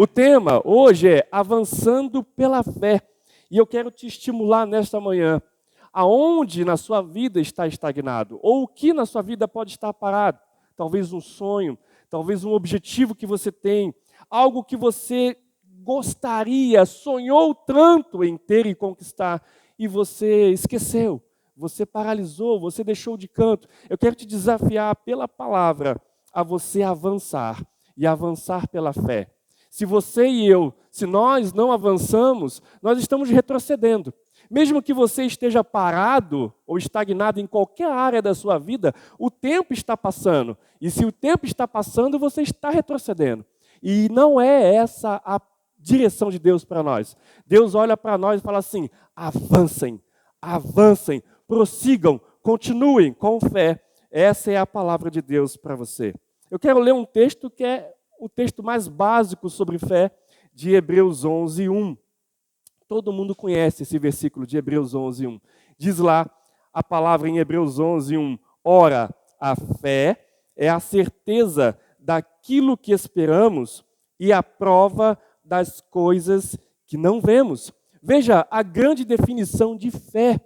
O tema hoje é avançando pela fé. E eu quero te estimular nesta manhã. Aonde na sua vida está estagnado? Ou o que na sua vida pode estar parado? Talvez um sonho, talvez um objetivo que você tem, algo que você gostaria, sonhou tanto em ter e conquistar, e você esqueceu, você paralisou, você deixou de canto. Eu quero te desafiar pela palavra a você avançar e avançar pela fé. Se você e eu, se nós não avançamos, nós estamos retrocedendo. Mesmo que você esteja parado ou estagnado em qualquer área da sua vida, o tempo está passando. E se o tempo está passando, você está retrocedendo. E não é essa a direção de Deus para nós. Deus olha para nós e fala assim: avancem, avancem, prossigam, continuem com fé. Essa é a palavra de Deus para você. Eu quero ler um texto que é o texto mais básico sobre fé, de Hebreus 11:1. Todo mundo conhece esse versículo de Hebreus 11:1. Diz lá a palavra em Hebreus 11:1: ora, a fé é a certeza daquilo que esperamos e a prova das coisas que não vemos. Veja a grande definição de fé.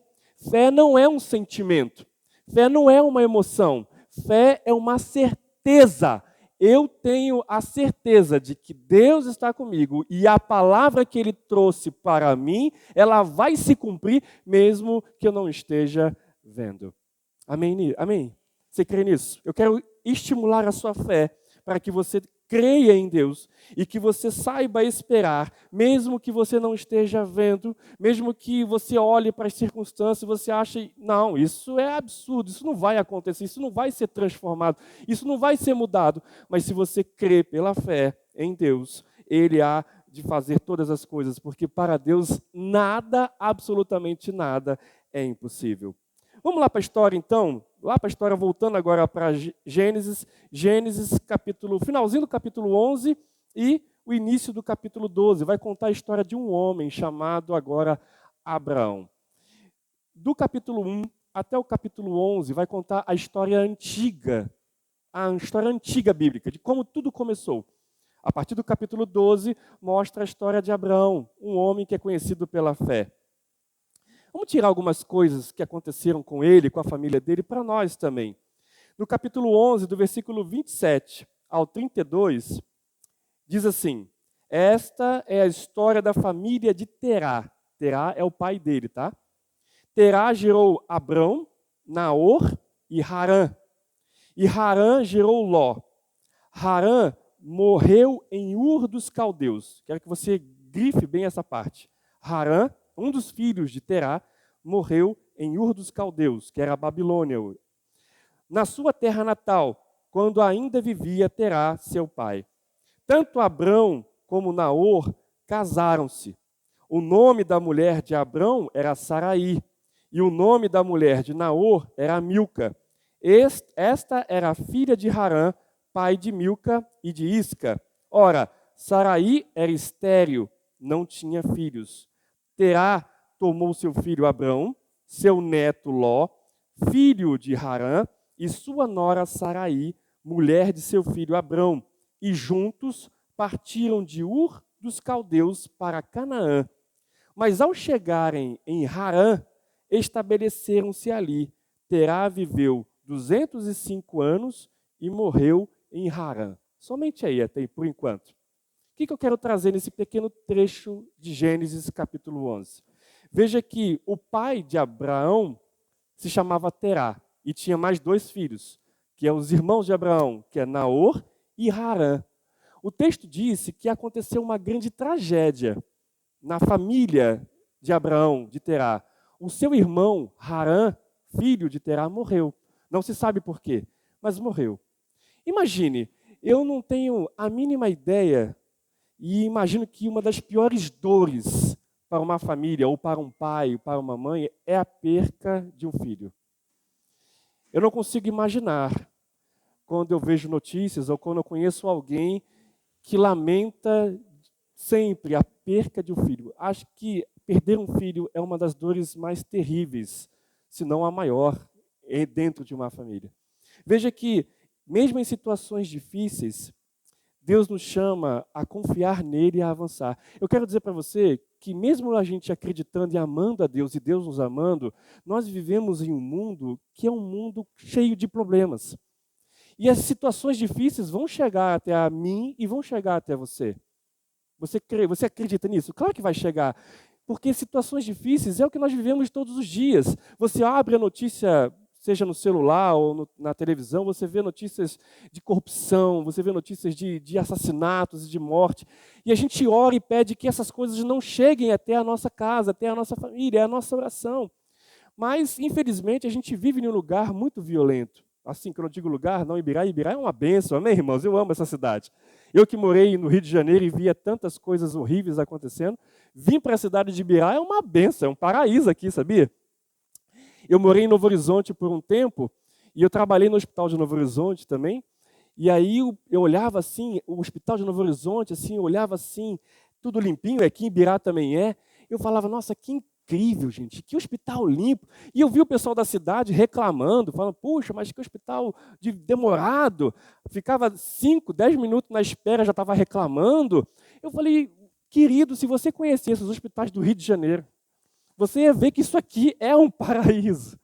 Fé não é um sentimento, fé não é uma emoção, fé é uma certeza. Eu tenho a certeza de que Deus está comigo e a palavra que Ele trouxe para mim, ela vai se cumprir mesmo que eu não esteja vendo. Amém? Amém? Você crê nisso? Eu quero estimular a sua fé para que você creia em Deus e que você saiba esperar, mesmo que você não esteja vendo, mesmo que você olhe para as circunstâncias e você ache, não, isso é absurdo, isso não vai acontecer, isso não vai ser transformado, isso não vai ser mudado. Mas se você crê pela fé em Deus, Ele há de fazer todas as coisas, porque para Deus nada, absolutamente nada, é impossível. Vamos lá para a história então, lá para a história, voltando agora para Gênesis, finalzinho do capítulo 11 e o início do capítulo 12, vai contar a história de um homem chamado agora Abraão. Do capítulo 1 até o capítulo 11 vai contar a história antiga bíblica, de como tudo começou. A partir do capítulo 12 mostra a história de Abraão, um homem que é conhecido pela fé. Vamos tirar algumas coisas que aconteceram com ele, com a família dele, para nós também. No capítulo 11, do versículo 27 ao 32, diz assim: esta é a história da família de Terá. Terá é o pai dele, tá? Terá gerou Abrão, Naor e Harã. E Harã gerou Ló. Harã morreu em Ur dos Caldeus. Quero que você grife bem essa parte. Harã, um dos filhos de Terá, morreu em Ur dos Caldeus, que era a Babilônia. Na sua terra natal, quando ainda vivia Terá, seu pai. Tanto Abrão como Naor casaram-se. O nome da mulher de Abrão era Saraí, e o nome da mulher de Naor era Milca. Esta era a filha de Harã, pai de Milca e de Isca. Ora, Saraí era estéril, não tinha filhos. Terá tomou seu filho Abrão, seu neto Ló, filho de Harã, e sua nora Saraí, mulher de seu filho Abrão, e juntos partiram de Ur dos Caldeus para Canaã. Mas ao chegarem em Harã, estabeleceram-se ali. Terá viveu 205 anos e morreu em Harã. Somente aí, até por enquanto. O que eu quero trazer nesse pequeno trecho de Gênesis capítulo 11? Veja que o pai de Abraão se chamava Terá e tinha mais 2 filhos, que são os irmãos de Abraão, que é Naor e Harã. O texto disse que aconteceu uma grande tragédia na família de Abraão, de Terá. O seu irmão Harã, filho de Terá, morreu. Não se sabe por quê, mas morreu. Imagine, eu não tenho a mínima ideia e imagino que uma das piores dores para uma família, ou para um pai, ou para uma mãe, é a perca de um filho. Eu não consigo imaginar, quando eu vejo notícias, ou quando eu conheço alguém que lamenta sempre a perca de um filho. Acho que perder um filho é uma das dores mais terríveis, se não a maior, dentro de uma família. Veja que, mesmo em situações difíceis, Deus nos chama a confiar nele e a avançar. Eu quero dizer para você que mesmo a gente acreditando e amando a Deus e Deus nos amando, nós vivemos em um mundo que é um mundo cheio de problemas. E as situações difíceis vão chegar até a mim e vão chegar até você. Você crê, você acredita nisso? Claro que vai chegar. Porque situações difíceis é o que nós vivemos todos os dias. Você abre a notícia, seja no celular ou na televisão, você vê notícias de corrupção, você vê notícias de assassinatos e de morte. E a gente ora e pede que essas coisas não cheguem até a nossa casa, até a nossa família, é a nossa oração. Mas, infelizmente, a gente vive em um lugar muito violento. Assim, quando eu digo lugar, não Ibirá, Ibirá é uma bênção, amém, irmãos? Eu amo essa cidade. Eu que morei no Rio de Janeiro e via tantas coisas horríveis acontecendo, vim para a cidade de Ibirá, é uma bênção, é um paraíso aqui, sabia? Eu morei em Novo Horizonte por um tempo, e eu trabalhei no hospital de Novo Horizonte também, e aí eu olhava assim, o hospital de Novo Horizonte, assim, eu olhava assim, tudo limpinho, aqui em Ibirá também é, eu falava, nossa, que incrível, gente, que hospital limpo. E eu vi o pessoal da cidade reclamando, falando, puxa, mas que hospital demorado. Ficava 5, 10 minutos na espera, já estava reclamando. Eu falei, querido, se você conhecesse os hospitais do Rio de Janeiro, você ia ver que isso aqui é um paraíso.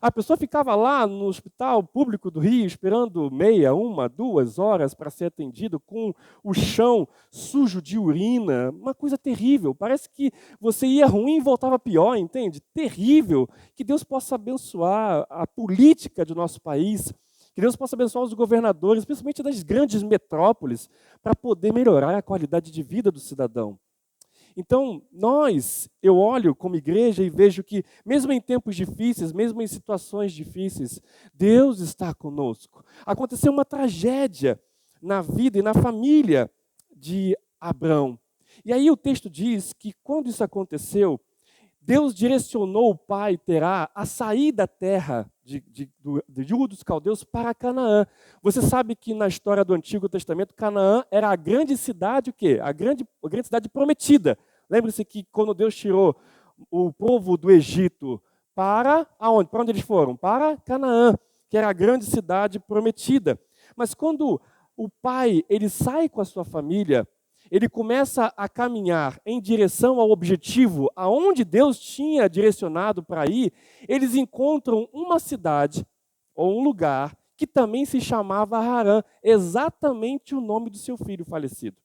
A pessoa ficava lá no hospital público do Rio, esperando meia, 1, 2 horas para ser atendido, com o chão sujo de urina, uma coisa terrível. Parece que você ia ruim e voltava pior, entende? Terrível. Que Deus possa abençoar a política do nosso país, que Deus possa abençoar os governadores, principalmente das grandes metrópoles, para poder melhorar a qualidade de vida do cidadão. Então, eu olho como igreja e vejo que, mesmo em tempos difíceis, mesmo em situações difíceis, Deus está conosco. Aconteceu uma tragédia na vida e na família de Abrão. E aí o texto diz que, quando isso aconteceu, Deus direcionou o pai Terá a sair da terra de Ur dos Caldeus para Canaã. Você sabe que na história do Antigo Testamento, Canaã era a grande cidade, o quê? A grande cidade prometida. Lembre-se que quando Deus tirou o povo do Egito para aonde? Para onde eles foram? Para Canaã, que era a grande cidade prometida. Mas quando o pai ele sai com a sua família, ele começa a caminhar em direção ao objetivo, aonde Deus tinha direcionado para ir, eles encontram uma cidade ou um lugar que também se chamava Harã, exatamente o nome do seu filho falecido.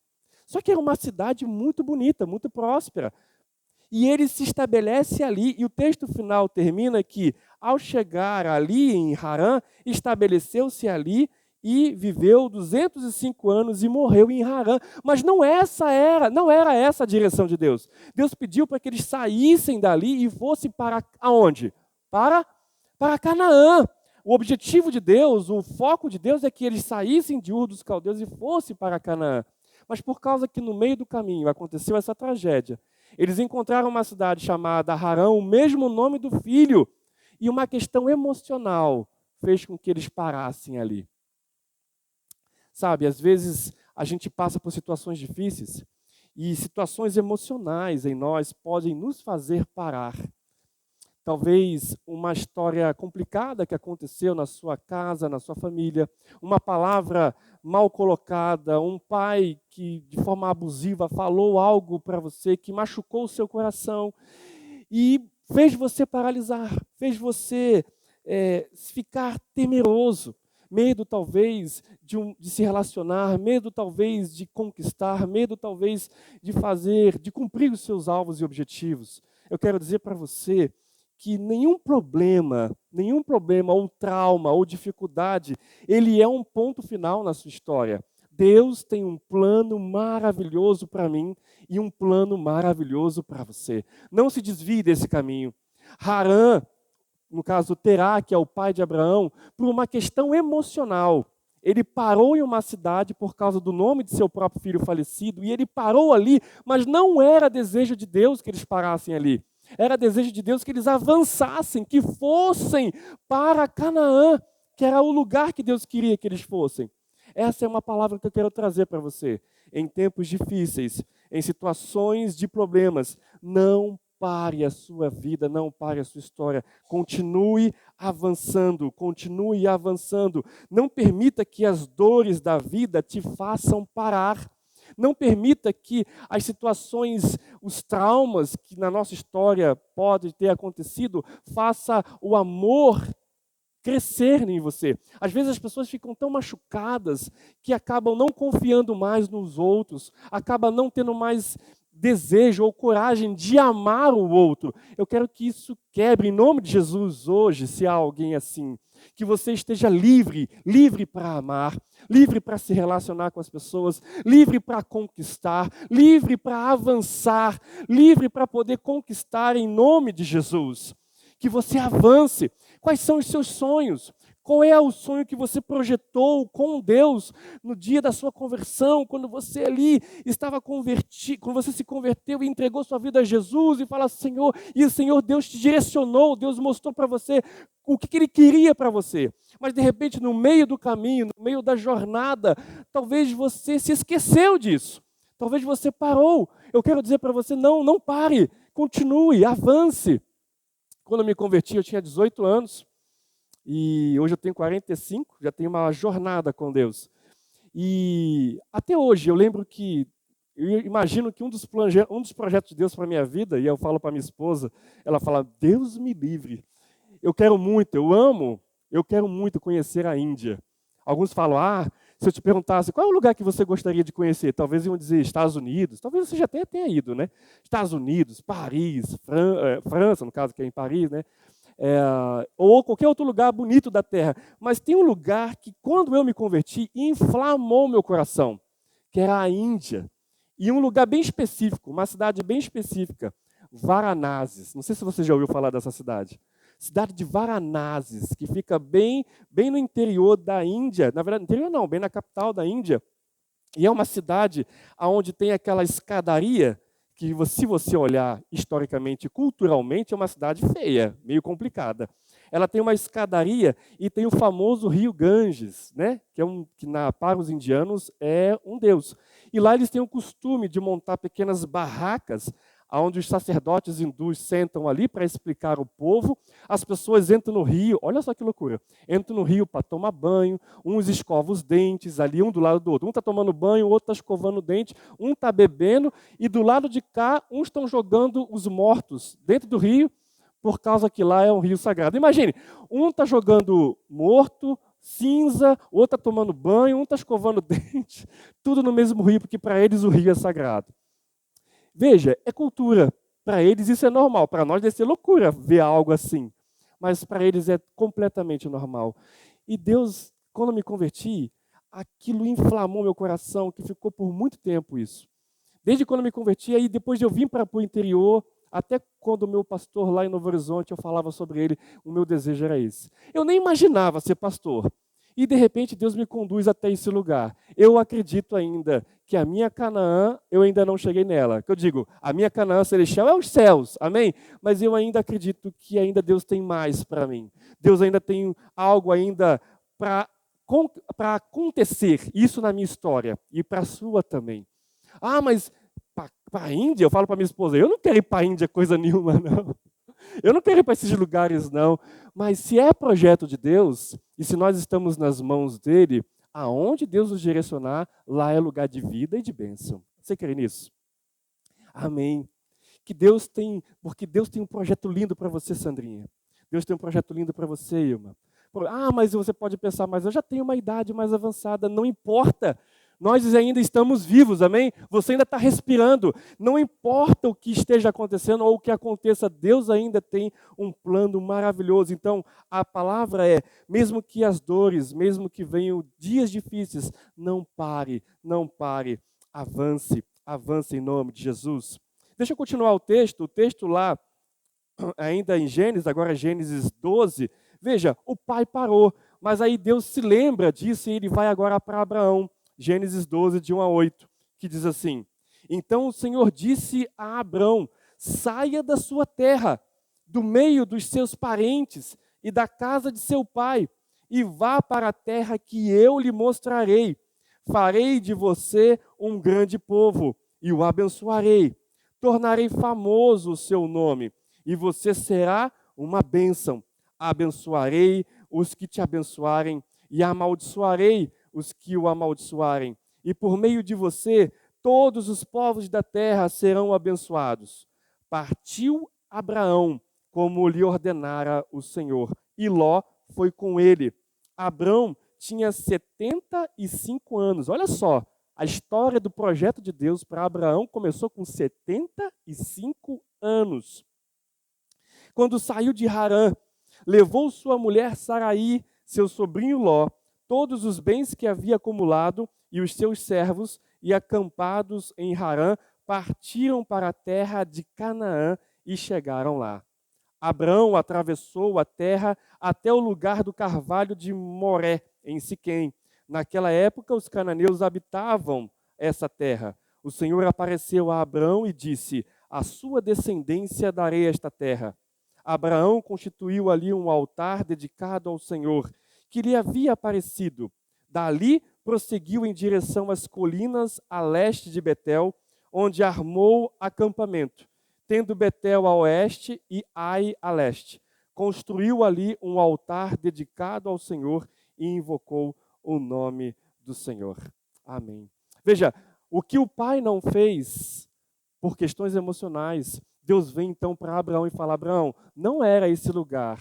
Só que era uma cidade muito bonita, muito próspera. E ele se estabelece ali, e o texto final termina que, ao chegar ali em Harã, estabeleceu-se ali e viveu 205 anos e morreu em Harã. Mas não era essa a direção de Deus. Deus pediu para que eles saíssem dali e fossem para aonde? Para Canaã. O objetivo de Deus, o foco de Deus é que eles saíssem de Ur dos Caldeus e fossem para Canaã. Mas por causa que no meio do caminho aconteceu essa tragédia, eles encontraram uma cidade chamada Harã, o mesmo nome do filho, e uma questão emocional fez com que eles parassem ali. Sabe, às vezes a gente passa por situações difíceis e situações emocionais em nós podem nos fazer parar. Talvez uma história complicada que aconteceu na sua casa, na sua família, uma palavra mal colocada, um pai que de forma abusiva falou algo para você que machucou o seu coração e fez você paralisar, fez você ficar temeroso. Medo talvez de se relacionar, medo talvez de conquistar, medo talvez de cumprir os seus alvos e objetivos. Eu quero dizer para você que nenhum problema ou trauma ou dificuldade, ele é um ponto final na sua história. Deus tem um plano maravilhoso para mim e um plano maravilhoso para você. Não se desvie desse caminho. Harã, no caso Terá, que é o pai de Abraão, por uma questão emocional. Ele parou em uma cidade por causa do nome de seu próprio filho falecido, e ele parou ali, mas não era desejo de Deus que eles parassem ali. Era desejo de Deus que eles avançassem, que fossem para Canaã, que era o lugar que Deus queria que eles fossem. Essa é uma palavra que eu quero trazer para você. Em tempos difíceis, em situações de problemas, não pare a sua vida, não pare a sua história. Continue avançando, continue avançando. Não permita que as dores da vida te façam parar. Não permita que as situações, os traumas que na nossa história pode ter acontecido, faça o amor crescer em você. Às vezes as pessoas ficam tão machucadas que acabam não confiando mais nos outros, acabam não tendo mais desejo ou coragem de amar o outro. Eu quero que isso quebre em nome de Jesus hoje, se há alguém assim. Que você esteja livre, livre para amar, livre para se relacionar com as pessoas, livre para conquistar, livre para avançar, livre para poder conquistar em nome de Jesus. Que você avance. Quais são os seus sonhos? Qual é o sonho que você projetou com Deus no dia da sua conversão, quando você ali estava convertido, quando você se converteu e entregou sua vida a Jesus e fala, Senhor, e o Senhor Deus te direcionou, Deus mostrou para você o que Ele queria para você. Mas de repente, no meio do caminho, no meio da jornada, talvez você se esqueceu disso. Talvez você parou. Eu quero dizer para você, não pare, continue, avance. Quando eu me converti, eu tinha 18 anos. E hoje eu tenho 45, já tenho uma jornada com Deus. E até hoje eu lembro que, eu imagino que um dos projetos de Deus para a minha vida, e eu falo para minha esposa, ela fala, Deus me livre. Eu quero muito, eu quero muito conhecer a Índia. Alguns falam, se eu te perguntasse qual é o lugar que você gostaria de conhecer, talvez iam dizer Estados Unidos, talvez você já tenha ido, né? Estados Unidos, Paris, França, no caso que é em Paris, né? Ou qualquer outro lugar bonito da terra. Mas tem um lugar que, quando eu me converti, inflamou meu coração, que era a Índia. E um lugar bem específico, uma cidade bem específica, Varanasi. Não sei se você já ouviu falar dessa cidade. Cidade de Varanasi, que fica bem no interior da Índia. Na verdade, interior não, bem na capital da Índia. E é uma cidade onde tem aquela escadaria, que se você olhar historicamente e culturalmente, é uma cidade feia, meio complicada. Ela tem uma escadaria e tem o famoso rio Ganges, né? que para os indianos é um deus. E lá eles têm o costume de montar pequenas barracas, onde os sacerdotes hindus sentam ali para explicar ao povo. As pessoas entram no rio, olha só que loucura, entram no rio para tomar banho, uns escovam os dentes ali, um do lado do outro. Um está tomando banho, o outro está escovando o dente, um está bebendo, e do lado de cá, uns estão jogando os mortos dentro do rio, por causa que lá é um rio sagrado. Imagine, um está jogando morto, cinza, o outro está tomando banho, um está escovando o dente, tudo no mesmo rio, porque para eles o rio é sagrado. Veja, é cultura. Para eles isso é normal. Para nós deve ser loucura ver algo assim. Mas para eles é completamente normal. E Deus, quando eu me converti, aquilo inflamou meu coração, que ficou por muito tempo isso. Desde quando eu me converti, aí depois de eu vim para o interior, até quando o meu pastor lá em Novo Horizonte, eu falava sobre ele, o meu desejo era esse. Eu nem imaginava ser pastor. E de repente Deus me conduz até esse lugar. Eu acredito ainda que a minha Canaã, eu ainda não cheguei nela. Que eu digo, a minha Canaã celestial é os céus, amém? Mas eu ainda acredito que ainda Deus tem mais para mim. Deus ainda tem algo ainda para acontecer, isso na minha história e para a sua também. Mas para a Índia, eu falo para minha esposa, eu não quero ir para a Índia coisa nenhuma, não. Eu não quero ir para esses lugares, não. Mas se é projeto de Deus, e se nós estamos nas mãos dele, aonde Deus nos direcionar, lá é lugar de vida e de bênção. Você crê nisso? Amém. Porque Deus tem um projeto lindo para você, Sandrinha. Deus tem um projeto lindo para você, Ilma. Mas você pode pensar, mas eu já tenho uma idade mais avançada. Não importa. Nós ainda estamos vivos, amém? Você ainda está respirando. Não importa o que esteja acontecendo ou o que aconteça, Deus ainda tem um plano maravilhoso. Então, a palavra é, mesmo que as dores, mesmo que venham dias difíceis, não pare, avance em nome de Jesus. Deixa eu continuar o texto lá, ainda em Gênesis, agora Gênesis 12. Veja, o pai parou, mas aí Deus se lembra disso e ele vai agora para Abraão. Gênesis 12, de 1 a 8, que diz assim: Então o Senhor disse a Abrão, saia da sua terra, do meio dos seus parentes e da casa de seu pai, e vá para a terra que eu lhe mostrarei. Farei de você um grande povo, e o abençoarei. tornarei famoso o seu nome, e você será uma bênção. Abençoarei os que te abençoarem, e amaldiçoarei os que o amaldiçoarem. E por meio de você, todos os povos da terra serão abençoados. Partiu Abraão, como lhe ordenara o Senhor, e Ló foi com ele. Abraão tinha 75 anos. Olha só, a história do projeto de Deus para Abraão começou com 75 anos. Quando saiu de Harã, levou sua mulher Saraí, seu sobrinho Ló, todos os bens que havia acumulado e os seus servos, e acampados em Harã, partiram para a terra de Canaã e chegaram lá. Abraão atravessou a terra até o lugar do carvalho de Moré, em Siquém. Naquela época, os cananeus habitavam essa terra. O Senhor apareceu a Abraão e disse: a sua descendência darei esta terra. Abraão constituiu ali um altar dedicado ao Senhor, que lhe havia aparecido. Dali prosseguiu em direção às colinas a leste de Betel, onde armou acampamento, tendo Betel a oeste e Ai a leste. Construiu ali um altar dedicado ao Senhor e invocou o nome do Senhor. Amém. Veja, o que o pai não fez por questões emocionais, Deus vem então para Abraão e fala: Abraão, não era esse lugar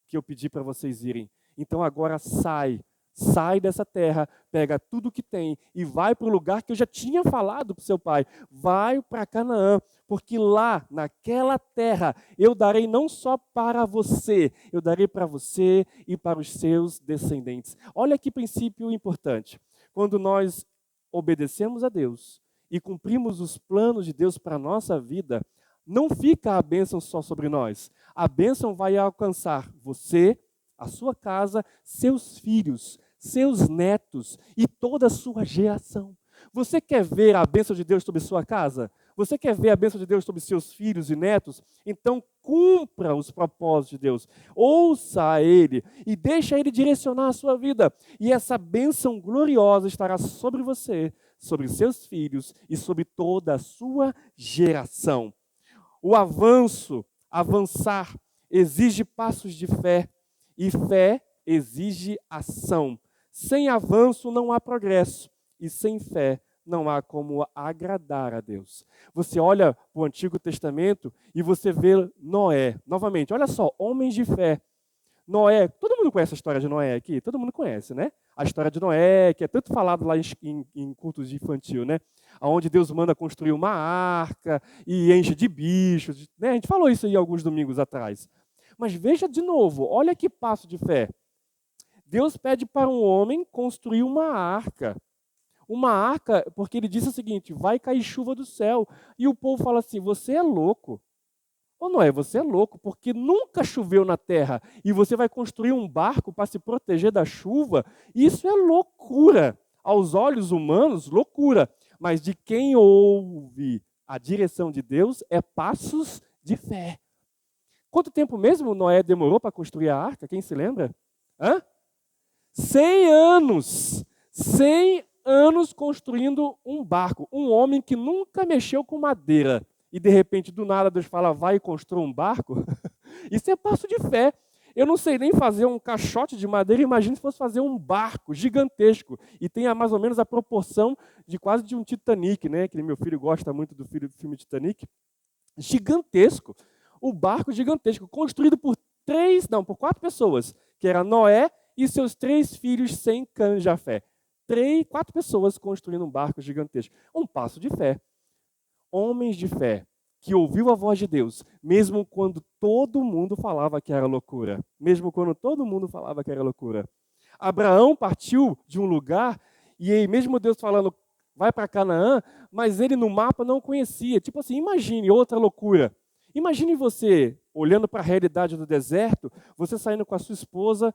que eu pedi para vocês irem. Então agora sai dessa terra, pega tudo que tem e vai para o lugar que eu já tinha falado para o seu pai. Vai para Canaã, porque lá, naquela terra, eu darei não só para você, eu darei para você e para os seus descendentes. Olha que princípio importante. Quando nós obedecemos a Deus e cumprimos os planos de Deus para a nossa vida, não fica a bênção só sobre nós. A bênção vai alcançar você, a sua casa, seus filhos, seus netos e toda a sua geração. Você quer ver a bênção de Deus sobre sua casa? Você quer ver a bênção de Deus sobre seus filhos e netos? Então cumpra os propósitos de Deus. Ouça a Ele e deixa Ele direcionar a sua vida. E essa bênção gloriosa estará sobre você, sobre seus filhos e sobre toda a sua geração. O avançar, exige passos de fé. E fé exige ação. Sem avanço não há progresso. E sem fé não há como agradar a Deus. Você olha para o Antigo Testamento e você vê Noé. Novamente, olha só, homens de fé. Noé, todo mundo conhece a história de Noé aqui? Todo mundo conhece, né? A história de Noé, que é tanto falado lá em cultos de infantil, né? Onde Deus manda construir uma arca e enche de bichos, né? A gente falou isso aí alguns domingos atrás. Mas veja de novo, olha que passo de fé. Deus pede para um homem construir uma arca. Uma arca, porque ele disse o seguinte: vai cair chuva do céu. E o povo fala assim: você é louco. Ou não é? Você é louco, porque nunca choveu na terra. E você vai construir um barco para se proteger da chuva? Isso é loucura. Aos olhos humanos, loucura. Mas de quem ouve a direção de Deus é passos de fé. Quanto tempo mesmo Noé demorou para construir a arca? Quem se lembra? 100 anos. 100 anos construindo um barco. Um homem que nunca mexeu com madeira. E de repente, do nada, Deus fala: vai e construa um barco. Isso é passo de fé. Eu não sei nem fazer um caixote de madeira, imagine se fosse fazer um barco gigantesco. E tenha mais ou menos a proporção de quase de um Titanic, né? Que meu filho gosta muito do filme Titanic. Gigantesco. O barco gigantesco, construído por 4 pessoas, que era Noé e seus 3 filhos sem Cã-Jafé. 4 pessoas construindo um barco gigantesco. Um passo de fé. Homens de fé, que ouviu a voz de Deus, mesmo quando todo mundo falava que era loucura. Mesmo quando todo mundo falava que era loucura. Abraão partiu de um lugar, e aí mesmo Deus falando, vai para Canaã, mas ele no mapa não conhecia. Tipo assim, imagine outra loucura. Imagine você, olhando para a realidade do deserto, você saindo com a sua esposa,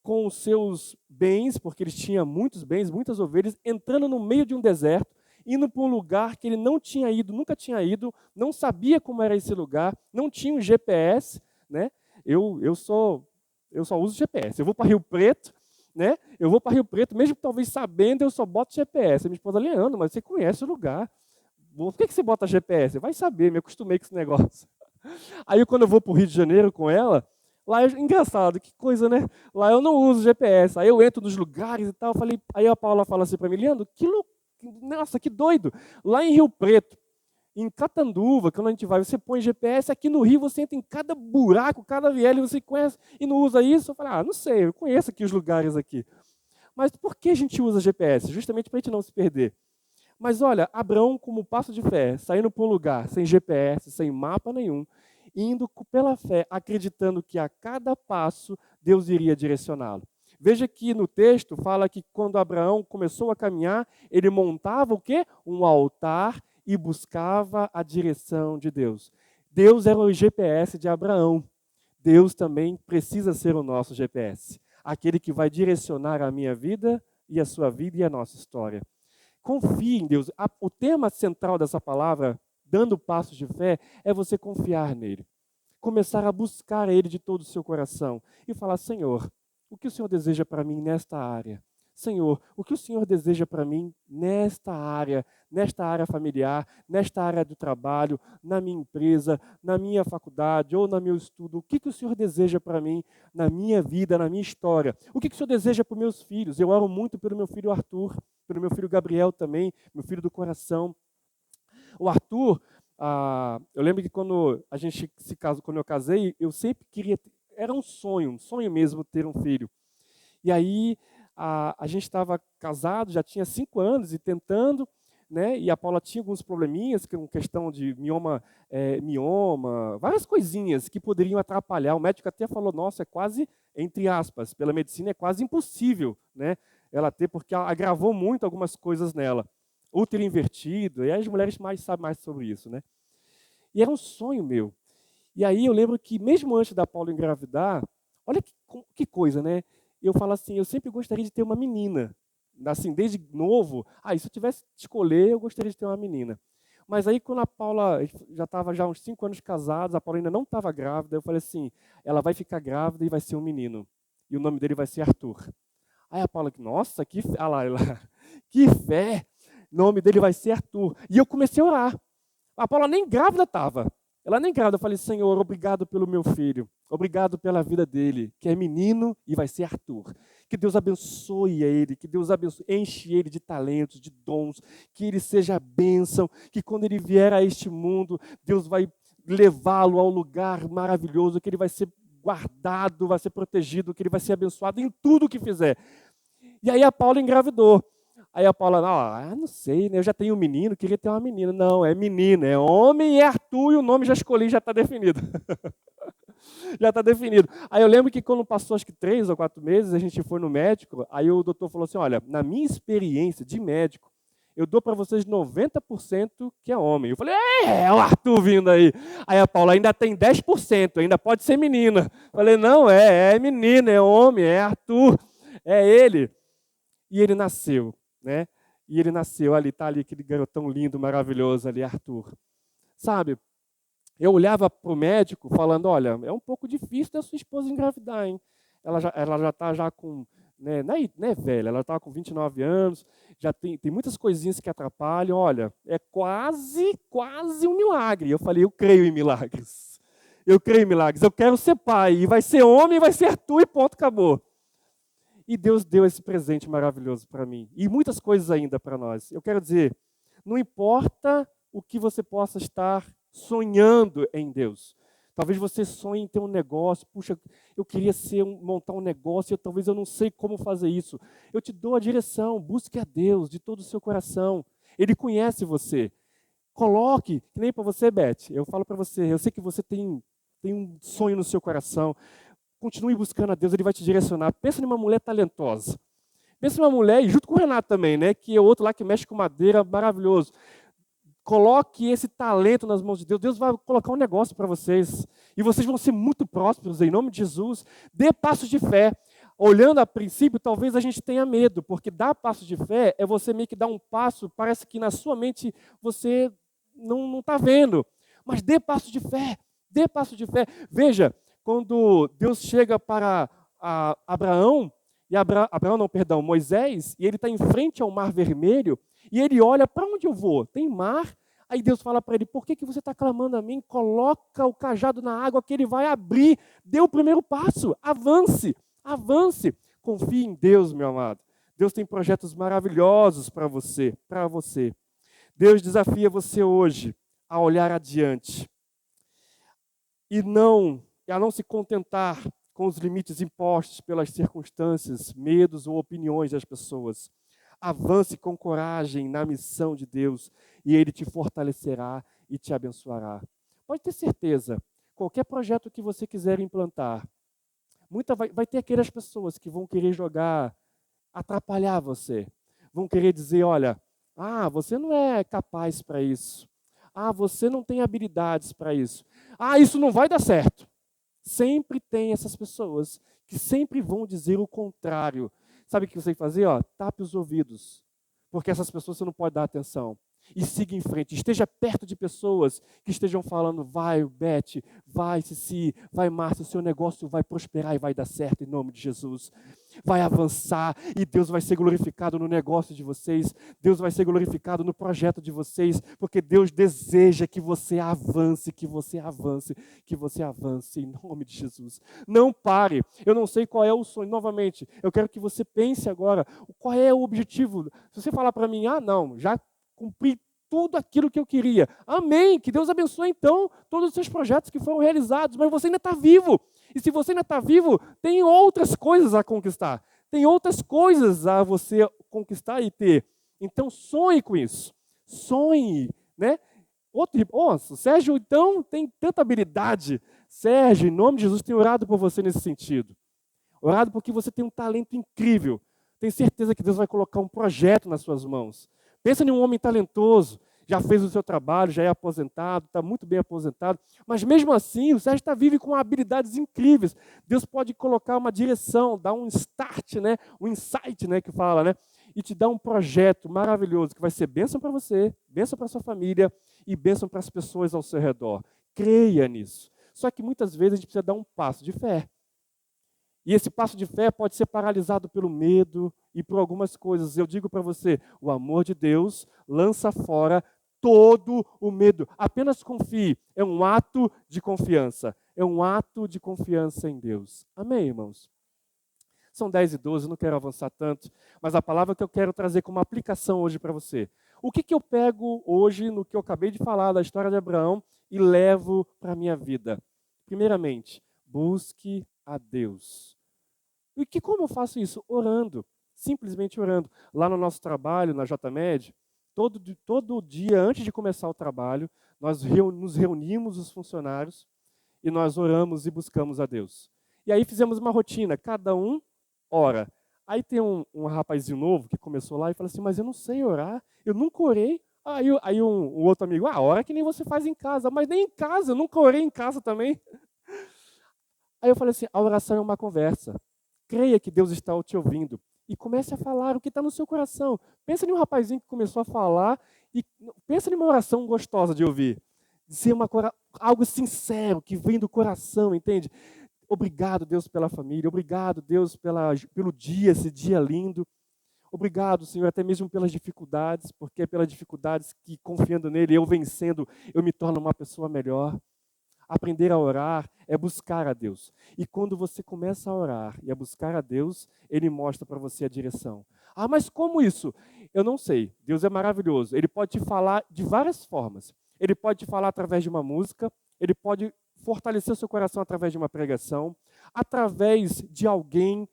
com os seus bens, porque eles tinham muitos bens, muitas ovelhas, entrando no meio de um deserto, indo para um lugar que ele não tinha ido, nunca tinha ido, não sabia como era esse lugar, não tinha um GPS, né? Eu só uso GPS. Eu vou para Rio Preto, né? Mesmo que talvez sabendo, eu só boto GPS. Minha esposa: Leandro, mas você conhece o lugar. Por que você bota GPS? Vai saber, me acostumei com esse negócio. Aí quando eu vou para o Rio de Janeiro com ela, lá é engraçado, que coisa, né? Lá eu não uso GPS. Aí eu entro nos lugares e tal, falei, aí a Paula fala assim para mim, Leandro, nossa, que doido. Lá em Rio Preto, em Catanduva, quando a gente vai, você põe GPS, aqui no Rio você entra em cada buraco, cada viela, você conhece e não usa isso? Eu falei, não sei, eu conheço aqui os lugares aqui. Mas por que a gente usa GPS? Justamente para a gente não se perder. Mas olha, Abraão, como passo de fé, saindo para um lugar sem GPS, sem mapa nenhum, indo pela fé, acreditando que a cada passo Deus iria direcioná-lo. Veja que no texto fala que quando Abraão começou a caminhar, ele montava o quê? Um altar e buscava a direção de Deus. Deus era o GPS de Abraão. Deus também precisa ser o nosso GPS. Aquele que vai direcionar a minha vida e a sua vida e a nossa história. Confie em Deus. O tema central dessa palavra, dando passos de fé, é você confiar nele. Começar a buscar Ele de todo o seu coração e falar, Senhor, o que o Senhor deseja para mim nesta área? Senhor, o que o Senhor deseja para mim nesta área familiar, nesta área do trabalho, na minha empresa, na minha faculdade ou no meu estudo? O que o Senhor deseja para mim na minha vida, na minha história? O que o Senhor deseja para os meus filhos? Eu oro muito pelo meu filho Arthur, pelo meu filho Gabriel também, meu filho do coração. O Arthur, eu lembro que quando a gente se casou, quando eu casei, eu sempre queria, era um sonho mesmo ter um filho. E aí a gente estava casado, já tinha 5 anos e tentando, né? E a Paula tinha alguns probleminhas, com questão de mioma, várias coisinhas que poderiam atrapalhar. O médico até falou, nossa, é quase, entre aspas, pela medicina é quase impossível, né? Ela ter, porque agravou muito algumas coisas nela. Útero invertido, e as mulheres sabem mais sobre isso, né? E era um sonho meu. E aí eu lembro que mesmo antes da Paula engravidar, olha que coisa, né? Eu falo assim, eu sempre gostaria de ter uma menina. Assim, desde novo, se eu tivesse de escolher, eu gostaria de ter uma menina. Mas aí quando a Paula já estava já uns 5 anos casados, a Paula ainda não estava grávida, eu falei assim, ela vai ficar grávida e vai ser um menino. E o nome dele vai ser Arthur. Aí a Paula, nossa, que fé, que fé! O nome dele vai ser Arthur. E eu comecei a orar. A Paula nem grávida estava. Ela nem grávida. Eu falei, Senhor, obrigado pelo meu filho. Obrigado pela vida dele, que é menino e vai ser Arthur. Que Deus abençoe ele, que Deus enche ele de talentos, de dons, que ele seja bênção, que quando ele vier a este mundo, Deus vai levá-lo ao lugar maravilhoso, que ele vai ser guardado, vai ser protegido, que ele vai ser abençoado em tudo que fizer. E aí a Paula engravidou. Aí a Paula, não sei, né? Eu já tenho um menino, queria ter uma menina. Não, é menina, é homem e é Arthur, e o nome já escolhi, já está definido. Já está definido. Aí eu lembro que quando passou acho que 3 ou 4 meses, a gente foi no médico, aí o doutor falou assim, olha, na minha experiência de médico, eu dou para vocês 90% que é homem. Eu falei, é o Arthur vindo aí. Aí a Paula ainda tem 10%, ainda pode ser menina. Eu falei, não, é menina, é homem, é Arthur, é ele. E ele nasceu, né? E ele nasceu ali, tá ali aquele garotão lindo, maravilhoso ali, Arthur. Sabe, eu olhava para o médico falando, olha, é um pouco difícil da sua esposa engravidar, hein? Ela já está já com, né, não é velha, ela está com 29 anos, já tem muitas coisinhas que atrapalham, olha, é quase um milagre. Eu falei, eu creio em milagres. Eu creio em milagres, eu quero ser pai, e vai ser homem, vai ser Arthur e ponto, acabou. E Deus deu esse presente maravilhoso para mim. E muitas coisas ainda para nós. Eu quero dizer, não importa o que você possa estar sonhando em Deus. Talvez você sonhe em ter um negócio. Puxa, eu queria montar um negócio, talvez eu não sei como fazer isso. Eu te dou a direção. Busque a Deus de todo o seu coração. Ele conhece você. Coloque, que nem para você, Beth. Eu falo para você, eu sei que você tem um sonho no seu coração. Continue buscando a Deus, Ele vai te direcionar. Pensa numa mulher talentosa. Pensa numa mulher, e junto com o Renato também, né? Que é outro lá que mexe com madeira, maravilhoso. Coloque esse talento nas mãos de Deus. Deus vai colocar um negócio para vocês. E vocês vão ser muito prósperos, em nome de Jesus. Dê passos de fé. Olhando a princípio, talvez a gente tenha medo, porque dar passos de fé é você meio que dar um passo, parece que na sua mente você não está vendo. Mas dê passos de fé. Dê passos de fé. Veja, quando Deus chega para Moisés, e ele está em frente ao Mar Vermelho, e ele olha, para onde eu vou? Tem mar, Aí Deus fala para ele, por que você está clamando a mim? Coloca o cajado na água que ele vai abrir. Dê o primeiro passo, avance, avance. Confie em Deus, meu amado. Deus tem projetos maravilhosos para você, para você. Deus desafia você hoje a olhar adiante e a não se contentar com os limites impostos pelas circunstâncias, medos ou opiniões das pessoas. Avance com coragem na missão de Deus e Ele te fortalecerá e te abençoará. Pode ter certeza, qualquer projeto que você quiser implantar, vai ter aquelas pessoas que vão querer jogar, atrapalhar você. Vão querer dizer, olha, você não é capaz para isso. Você não tem habilidades para isso. Isso não vai dar certo. Sempre tem essas pessoas que sempre vão dizer o contrário. Sabe o que você tem que fazer? Tape os ouvidos, porque essas pessoas você não pode dar atenção. E siga em frente, esteja perto de pessoas que estejam falando, vai Beth, vai Cici, vai Márcia, o seu negócio vai prosperar e vai dar certo em nome de Jesus. Vai avançar e Deus vai ser glorificado no negócio de vocês, Deus vai ser glorificado no projeto de vocês, porque Deus deseja que você avance, que você avance, que você avance em nome de Jesus. Não pare, eu não sei qual é o sonho, novamente, eu quero que você pense agora, qual é o objetivo. Se você falar para mim, não, já cumpri tudo aquilo que eu queria. Amém, que Deus abençoe então todos os seus projetos que foram realizados, mas você ainda está vivo. E se você ainda está vivo, tem outras coisas a conquistar. Tem outras coisas a você conquistar e ter. Então sonhe com isso. Sonhe, né? O Sérgio então tem tanta habilidade. Sérgio, em nome de Jesus, tenho orado por você nesse sentido. Orado porque você tem um talento incrível. Tenho certeza que Deus vai colocar um projeto nas suas mãos. Pensa em um homem talentoso, já fez o seu trabalho, já é aposentado, está muito bem aposentado, mas mesmo assim o Sérgio está vivo com habilidades incríveis. Deus pode colocar uma direção, dar um start, né? Um insight, né? Que fala, né? E te dar um projeto maravilhoso que vai ser bênção para você, bênção para sua família e bênção para as pessoas ao seu redor. Creia nisso. Só que muitas vezes a gente precisa dar um passo de fé. E esse passo de fé pode ser paralisado pelo medo e por algumas coisas. Eu digo para você, o amor de Deus lança fora todo o medo. Apenas confie. É um ato de confiança. É um ato de confiança em Deus. Amém, irmãos? São 10:12, não quero avançar tanto, mas a palavra que eu quero trazer como aplicação hoje para você. O que eu pego hoje no que eu acabei de falar da história de Abraão e levo para a minha vida? Primeiramente, busque a Deus. E como eu faço isso? Orando, simplesmente orando. Lá no nosso trabalho, na JMed, todo dia, antes de começar o trabalho, nós nos reunimos os funcionários e nós oramos e buscamos a Deus. E aí fizemos uma rotina, cada um ora. Aí tem um rapazinho novo que começou lá e fala assim, mas eu não sei orar, eu nunca orei. Aí um outro amigo, ora que nem você faz em casa, mas nem em casa, eu nunca orei em casa também. Aí eu falei assim, a oração é uma conversa. Creia que Deus está te ouvindo e comece a falar o que está no seu coração. Pensa em um rapazinho que começou a falar e pensa em uma oração gostosa de ouvir. Ser algo sincero, que vem do coração, entende? Obrigado, Deus, pela família. Obrigado, Deus, pelo dia, esse dia lindo. Obrigado, Senhor, até mesmo pelas dificuldades, porque é pelas dificuldades que, confiando nele, eu vencendo, eu me torno uma pessoa melhor. Aprender a orar é buscar a Deus. E quando você começa a orar e a buscar a Deus, Ele mostra para você a direção. Mas como isso? Eu não sei. Deus é maravilhoso. Ele pode te falar de várias formas. Ele pode te falar através de uma música, Ele pode fortalecer o seu coração através de uma pregação, através de alguém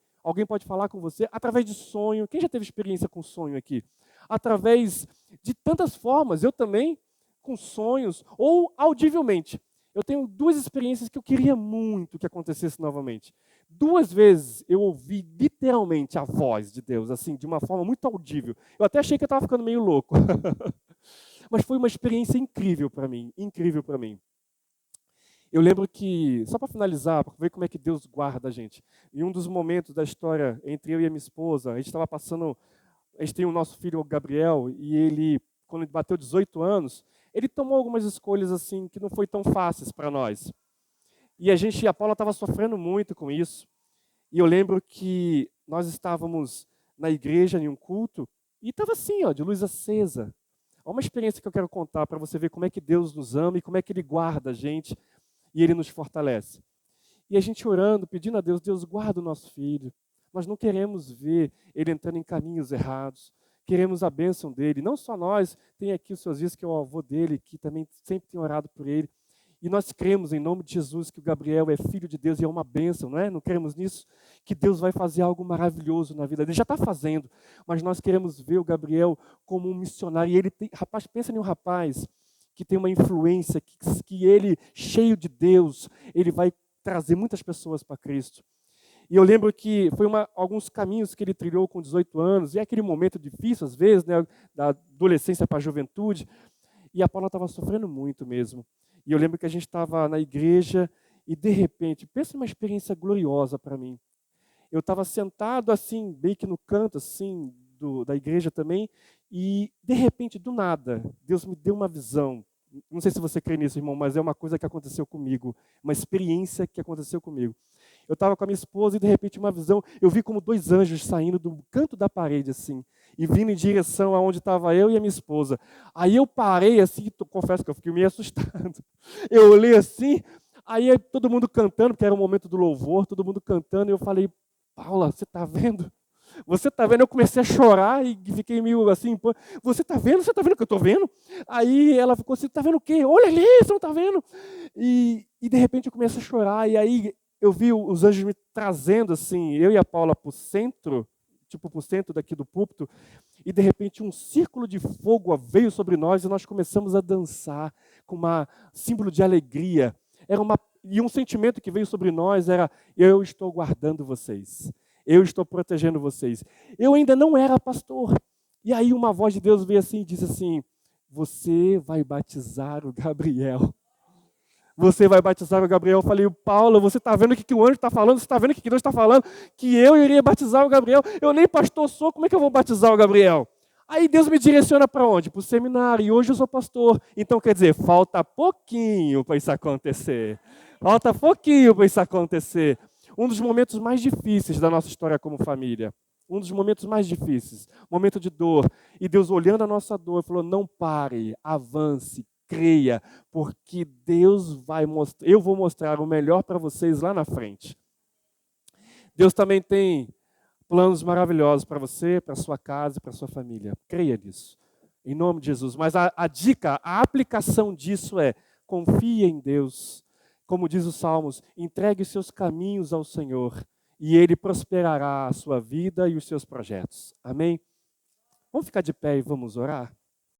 pode falar com você, através de sonho. Quem já teve experiência com sonho aqui? Através de tantas formas, eu também, com sonhos, ou audivelmente. Eu tenho 2 experiências que eu queria muito que acontecesse novamente. 2 vezes eu ouvi literalmente a voz de Deus, assim, de uma forma muito audível. Eu até achei que eu estava ficando meio louco. Mas foi uma experiência incrível para mim, incrível para mim. Eu lembro que, só para finalizar, para ver como é que Deus guarda a gente, em um dos momentos da história entre eu e a minha esposa, a gente estava passando, a gente tem o nosso filho Gabriel, e ele, quando ele bateu 18 anos, ele tomou algumas escolhas assim que não foi tão fáceis para nós. E a Paula estava sofrendo muito com isso. E eu lembro que nós estávamos na igreja, em um culto, e estava assim, de luz acesa. Olha uma experiência que eu quero contar para você ver como é que Deus nos ama e como é que Ele guarda a gente e Ele nos fortalece. E a gente orando, pedindo a Deus, Deus guarda o nosso filho. Nós não queremos ver ele entrando em caminhos errados. Queremos a bênção dele. Não só nós, tem aqui o seu Zias, que é o avô dele, que também sempre tem orado por ele. E nós cremos, em nome de Jesus, que o Gabriel é filho de Deus e é uma bênção, não é? Não cremos nisso? Que Deus vai fazer algo maravilhoso na vida dele. Já está fazendo, mas nós queremos ver o Gabriel como um missionário. E ele tem, rapaz, pensa em um rapaz que tem uma influência, que ele, cheio de Deus, ele vai trazer muitas pessoas para Cristo. E eu lembro que foi alguns caminhos que ele trilhou com 18 anos, e é aquele momento difícil, às vezes, né, da adolescência para a juventude, e a Paula estava sofrendo muito mesmo. E eu lembro que a gente estava na igreja, e de repente, pensa numa experiência gloriosa para mim. Eu estava sentado assim, bem que no canto assim, da igreja também, e de repente, do nada, Deus me deu uma visão. Não sei se você crê nisso, irmão, mas é uma coisa que aconteceu comigo, uma experiência que aconteceu comigo. Eu estava com a minha esposa e de repente uma visão, eu vi como dois anjos saindo do canto da parede assim, e vindo em direção aonde estava eu e a minha esposa. Aí eu parei assim, confesso que eu fiquei meio assustado. Eu olhei assim, aí todo mundo cantando, porque era o momento do louvor, todo mundo cantando, e eu falei, Paula, você está vendo? Você está vendo? Eu comecei a chorar e fiquei meio assim, você está vendo? Você está vendo o que eu estou vendo? Aí ela ficou assim, está vendo o quê? Olha ali, você não está vendo? E de repente eu comecei a chorar, e aí eu vi os anjos me trazendo assim, eu e a Paula para o centro, tipo para o centro daqui do púlpito, e de repente um círculo de fogo veio sobre nós e nós começamos a dançar com um símbolo de alegria. E um sentimento que veio sobre nós era, eu estou guardando vocês. Eu estou protegendo vocês. Eu ainda não era pastor. E aí uma voz de Deus veio assim e disse assim, você vai batizar o Gabriel. Você vai batizar o Gabriel. Eu falei, Paulo, você está vendo o que o anjo está falando? Você está vendo o que Deus está falando? Que eu iria batizar o Gabriel. Eu nem pastor sou, como é que eu vou batizar o Gabriel? Aí Deus me direciona para onde? Para o seminário. E hoje eu sou pastor. Então, quer dizer, falta pouquinho para isso acontecer. Falta pouquinho para isso acontecer. Um dos momentos mais difíceis da nossa história como família. Um dos momentos mais difíceis. Momento de dor. E Deus olhando a nossa dor, falou, não pare, avance, creia, porque Deus vai mostrar, eu vou mostrar o melhor para vocês lá na frente. Deus também tem planos maravilhosos para você, para sua casa e para sua família. Creia nisso. Em nome de Jesus. Mas a dica, a aplicação disso é, confie em Deus. Como diz os Salmos, entregue os seus caminhos ao Senhor e Ele prosperará a sua vida e os seus projetos. Amém? Vamos ficar de pé e vamos orar?